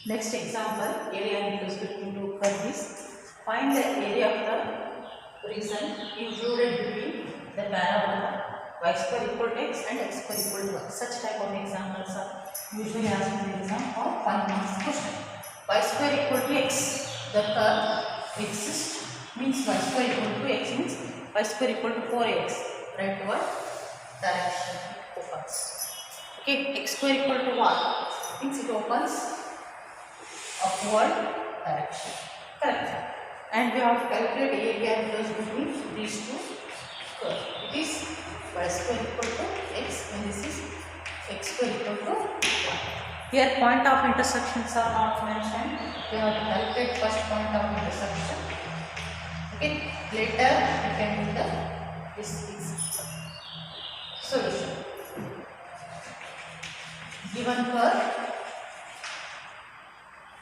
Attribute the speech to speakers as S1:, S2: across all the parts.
S1: Next example, area equals between two curves. Find the area of the region included between the parabola y square equal to x and x square equal to y. Such type of examples are usually asked in the exam or 5 marks question. Y square equal to x, the curve exists means y square equal to x means y square equal to 4x, rightward direction opens. Okay, x square equal to 1 means it opens upward direction. Correct. And we have to calculate area difference between these two curves. It is y square equal to x and this is x square equal to 1. Here point of intersections are not mentioned. We have to calculate first point of intersection. Okay. Later we can do this solution. Given curve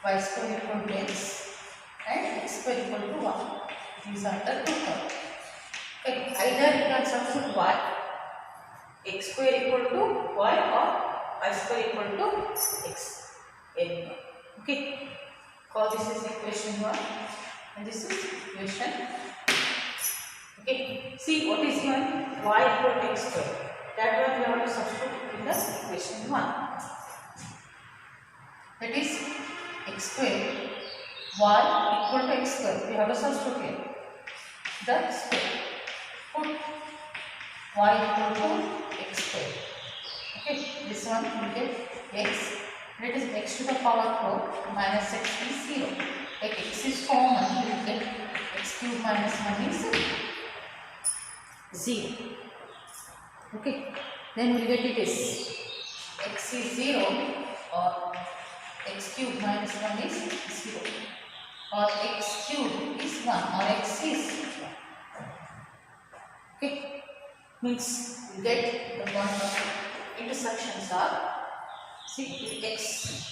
S1: y square equal to x and x square equal to 1. These are the two curves. Okay. Either you can substitute y, x square equal to y or y square equal to x. Area. Okay. Call this is equation 1 and this is equation. Okay. See what is given, y equal to x square. That one we have to substitute in the equation 1. That is x square y equal to x square. We have to substitute here the square. Put y equal to x square. Okay, this one we get x. That is x to the power 4 minus x is 0. Like x is common, we will get x cube minus 1 is 0. Okay, then we will get it is x is 0 or x cube minus 1 is 0 or x cube is 1 or x is 1. Okay, means we get the point of intersections are, see if x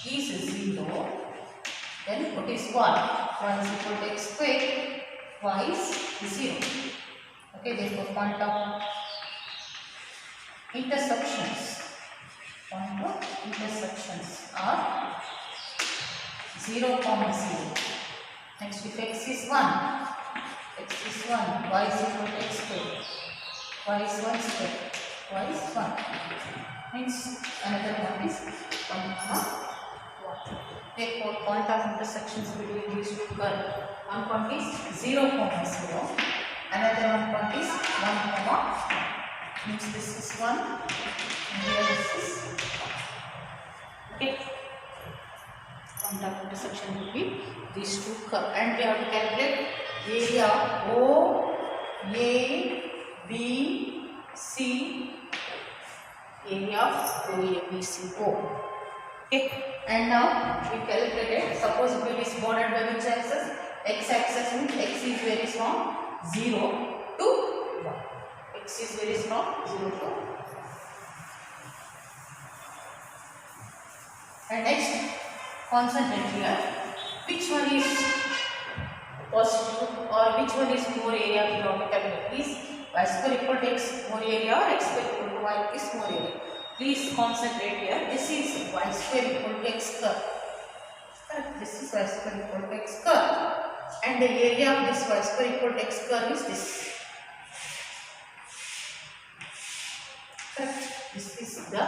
S1: is 0 then what is 1? 1 is equal to x square, y is 0. Okay, therefore point of intersections are 0, 0. Next, if x is 1, y is equal to x square, y is 1 square, y is 1. Means another one is 1, 1. Therefore, point of intersections between these two curves, one point is 0, 0. Another one point is 1, 1. Means this is 1 and here this is 1. Okay. Point of intersection between these two curves, and we have to calculate area O, A, B, C, area of O, A, B, C, O. Okay, and now we calculated, suppose it is bounded by which axis? X axis means x is very small, 0 to 1. X is very small, 0 to 1. And next, concentrate here. Which one is positive or which one is more area we have to calculate? Please, y square equal to x more area or x square equal to y is more area. Please concentrate here. This is y square equal to x curve. This is y square equal to x curve. And the area of this y square equal to x curve is this. This is the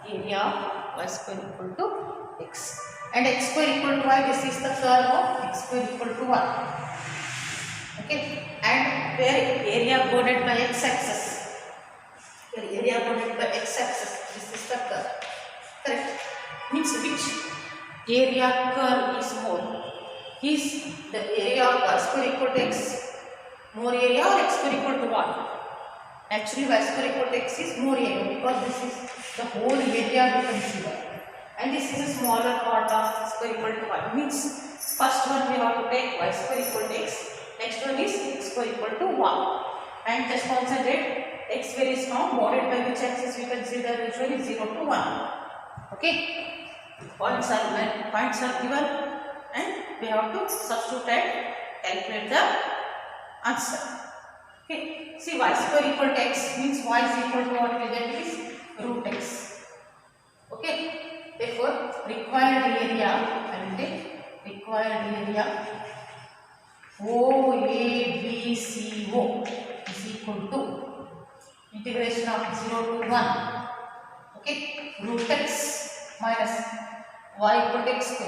S1: area of y square equal to x. And x square equal to y, this is the curve of x square equal to 1. Okay. And where area bounded by x axis. Where area bounded by x axis, this is the curve. Correct. Means which area curve is more? Is the area of y square equal to x more area or x square equal to 1? Actually, y square equal to x is more area because this is the whole area we consider. And this is a smaller part of x square equal to y. Means first one we have to take y square equal to x. Next one is x square equal to 1. And just concentrate, x very small, bounded by which axis we consider usually 0 to 1. Okay. Points are given and we have to substitute and calculate the answer. Okay. See, y square equal to x means y is equal to what we get is root x. Okay. Therefore, required area OABCO is equal to integration of 0 to 1. Okay, root x minus y equal to x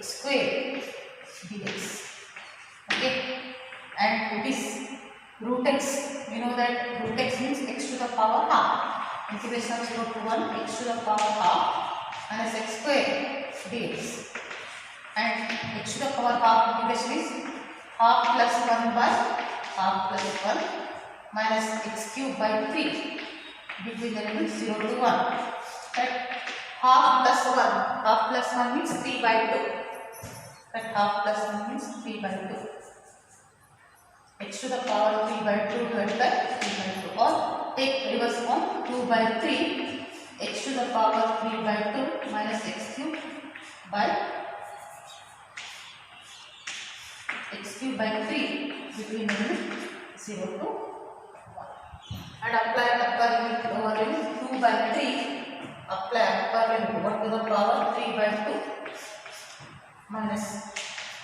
S1: square dx. Okay, and it is root x. We know that root x means x to the power half. Integration of 0 to 1 x to the power half minus x square dx. And x to the power half integration is half plus 1 by half plus 1 minus x cube by 3 between the limits 0 to 1. Right? Half plus 1 means 3 by 2. Right? Half plus 1 means 3 by 2. X to the power 3 by 2 divided by 3 by 2, or take reverse form 2 by 3 x to the power 3 by 2 minus x cube by 3 between the limit 0 to 1, and apply upper limit lower limit 2 by 3, apply upper limit 1 to the power 3 by 2 minus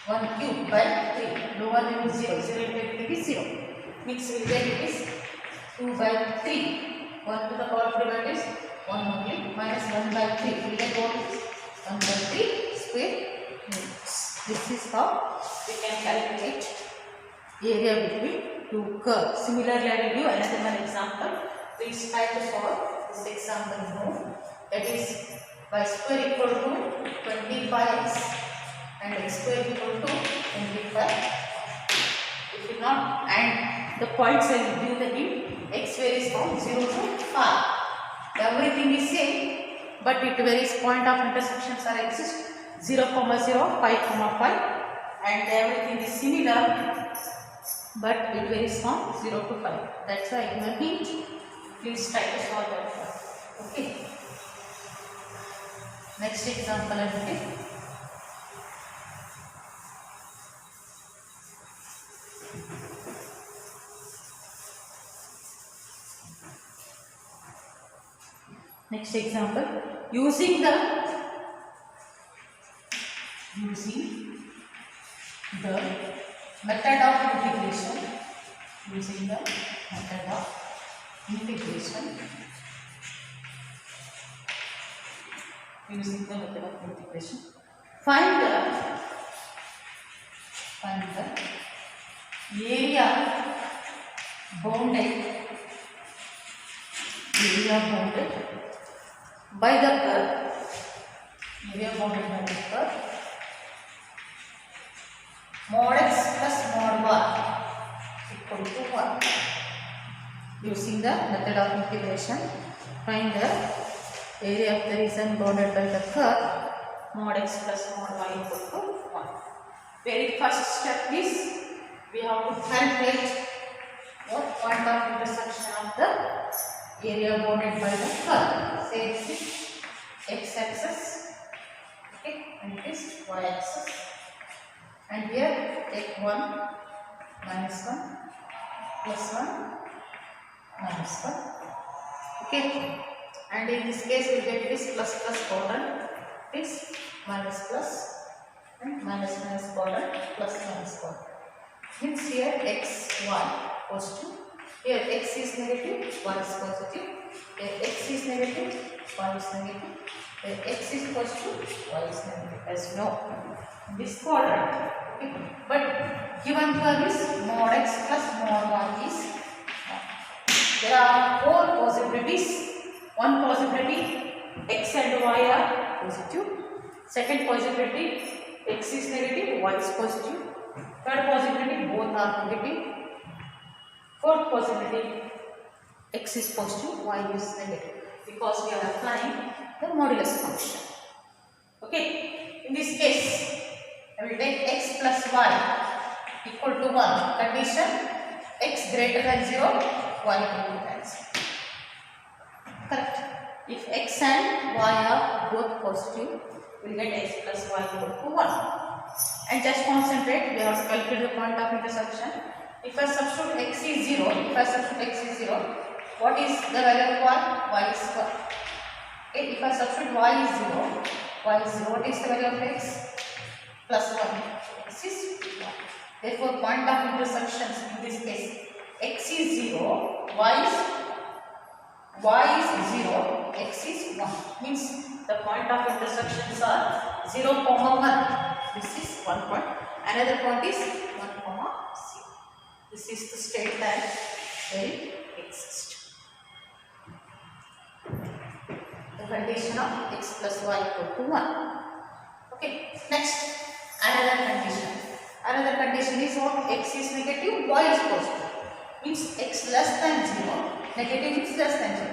S1: 1 cube by 3, lower limit 0 is 0, means we get it is 2 by 3, 1 to the power 3 by 2 is 1 only, minus 1 by 3, we get what is 1 by 3 square units. This is how we can calculate area between two curves. Similarly, I will give another one example. Please try to solve this example now. That is y square equal to 25x and x square equal to 25. If you not, and the points I will give the hint, x varies from 0 to 5. Everything is same, but it varies. Point of intersections are exist 0, 0, 5, 5, and everything is similar, but it varies from 0 to 5. That's why I give a hint. Please try to solve that one. Okay. Next example I will take. Next example, using the method of integration, find the area bounded by the curve, mod x plus mod y equal to 1. Using the method of integration, find the area of the region bounded by the curve mod x plus mod y equal to 1. Very first step is we have to calculate what point of intersection of the area bounded by the curve. Say this is x-axis, okay, and this y-axis, and here take 1, minus 1, plus 1, minus 1, okay, and in this case we get this plus border, this minus plus, and minus border, plus border. Means here x, y positive, here x is negative, y is positive, here x is negative, y is negative, here x is positive, y is negative, as you know. This quadrant, okay. But given curve is mod x plus mod y is 1. There are 4 possibilities. One possibility, x and y are positive. Second possibility, x is negative, y is positive. Third possibility, both are negative. Fourth possibility, x is positive, y is negative, because we are applying the modulus function. Okay, in this case, I will take x plus y equal to 1. Condition, x greater than 0, y greater than 0. Correct. If x and y are both positive, we will get x plus y equal to 1. And just concentrate, we have to calculate the point of intersection. If I substitute x is 0, what is the value of y? Y is 1. Okay, if I substitute y is 0, y is 0. What is the value of x? Plus 1. This is 1. Therefore, point of intersections in this case, x is 0, y is 0, x is 1. Means the point of intersections are 0, 1. This is one point. Another point is 1, 0. This is the state that will exist. The condition of x plus y equal to 1. Okay. Next, another condition. Another condition is what? X is negative, y is positive. Means x less than 0, negative means less than 0,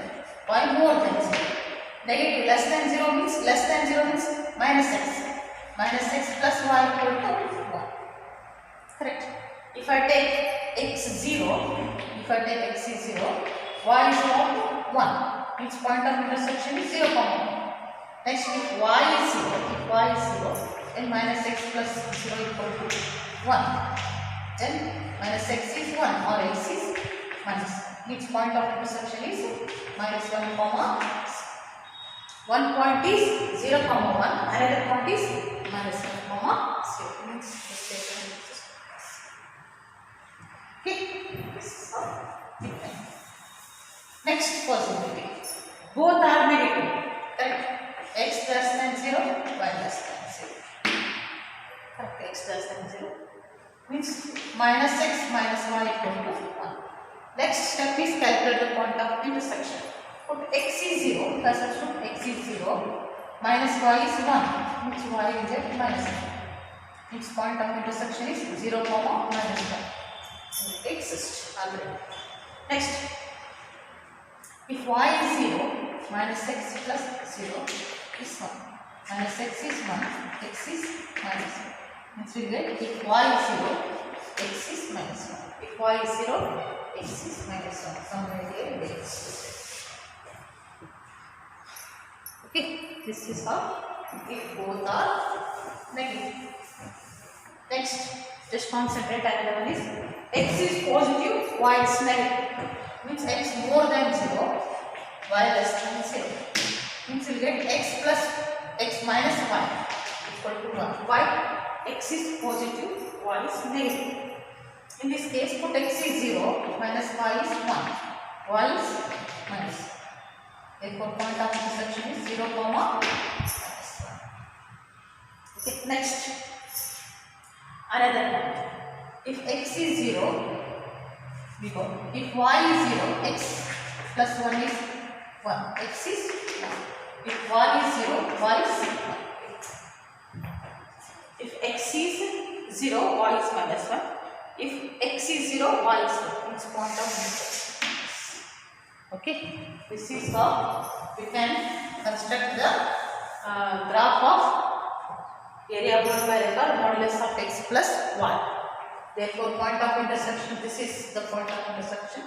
S1: y more than 0. Negative less than 0 means minus x. Minus x plus y equal to 1. Correct. If I take x is 0, y is what? 1. Means point of intersection is 0, 1. Next, if y is 0, then minus x plus 0 equal to 1. Then minus x is 1 or x is minus 1. Means point of intersection is minus 1, one point is 0, 1. Another point is minus 1, 0. Means the statement is okay. This is how we can. Next possibility. Both are negative. Correct. X less than 0, y less than 0. Correct. X less than 0 means minus x minus y equal to 1. Next step is calculate the point of intersection. Put x is 0, first substitute x is 0, minus y is 1, which y will get minus 1. Its point of intersection is 0, minus 1. It exists already. Next, if y is 0, minus x plus 0 is 1. Minus x is 1, x is minus 1. Means we get if y is 0, x is minus 1. If y is 0, x is minus 1. Somewhere here it is. Okay, this is how if both are negative. Next, just concentrate another one is x is positive, y is negative. Means x more than 0, y less than 0. Means we get x minus y equal to 1. Why? X is positive, y is negative. In this case, put x is 0, minus y is 1. Y is minus 1. Therefore, point of intersection is 0, minus 1. Okay, next, another point. If x is 0, we go. If y is 0, x plus 1 is 1. X is 1. If y is 0, y is 1. If x is 0, y is minus 1. If x is 0, y is 1. It's point of intersection. Okay, this is how we can construct the graph of area bound by recurve modulus of x plus y. Therefore, point of intersection, this is the point of intersection.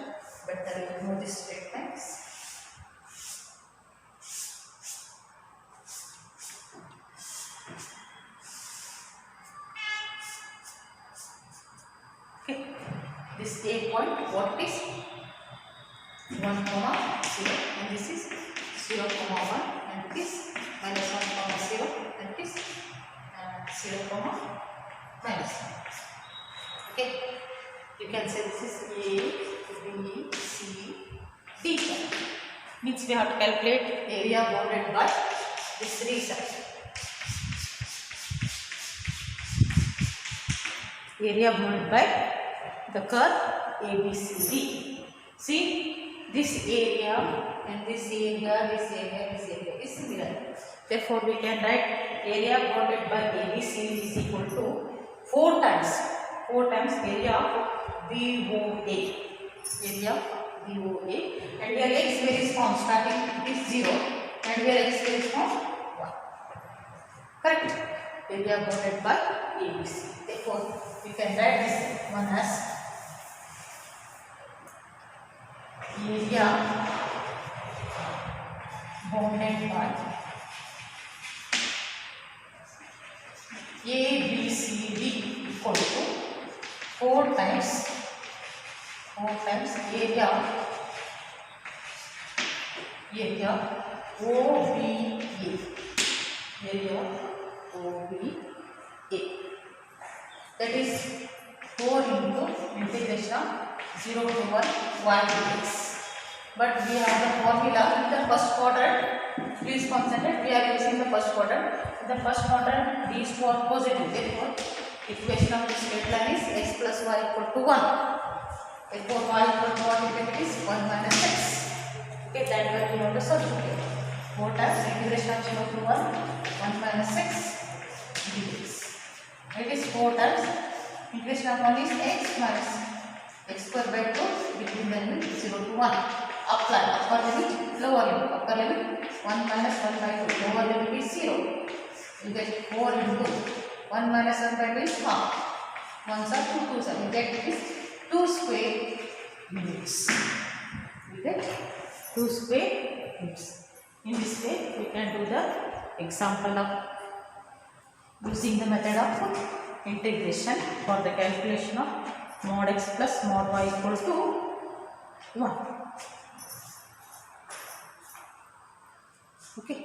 S1: Better ignore these statements. Okay, this A point, what it is? 1, 0, and this is 0, 1, and this minus 1, 0, and this 0, minus 1. Okay, you can say this is A, B, C, D. Means we have to calculate area bounded by this region. Area bounded by the curve ABCD. See, this area and this area is similar. Therefore, we can write area bounded by ABCD is equal to 4 times area of BOA. Area of BOA. And here x varies from starting it is 0 and here x varies from 1. Correct? Area bounded by ABC. Therefore, we can write this one as area bounded by ABCD equal to 4 times area OBA. area of OBA. That is 4 into integration of 0 to 1 y dx. But we have the formula in the first quadrant. Please concentrate. We are using the first quadrant. In the first quadrant, these two are positive. Therefore, equation of the straight line is x plus y equal to 1. Therefore, y equal to what it is 1 minus x. Okay, that way we want to substitute. 4 times integration of 0 to 1, 1 minus x dx. It is 4 times integration of 1 is x minus x square by 2 between the limit 0 to 1. Apply upper limit, lower limit. Upper limit 1 minus 1 by 2. Lower limit is 0. You get 4 into 1 minus 1 by 2 is half. 1s are 2, 2s are. You get it is 2 square units. You get 2 square units. In this way, we can do the example of using the method of integration for the calculation of mod x plus mod y equal to 1. Okay.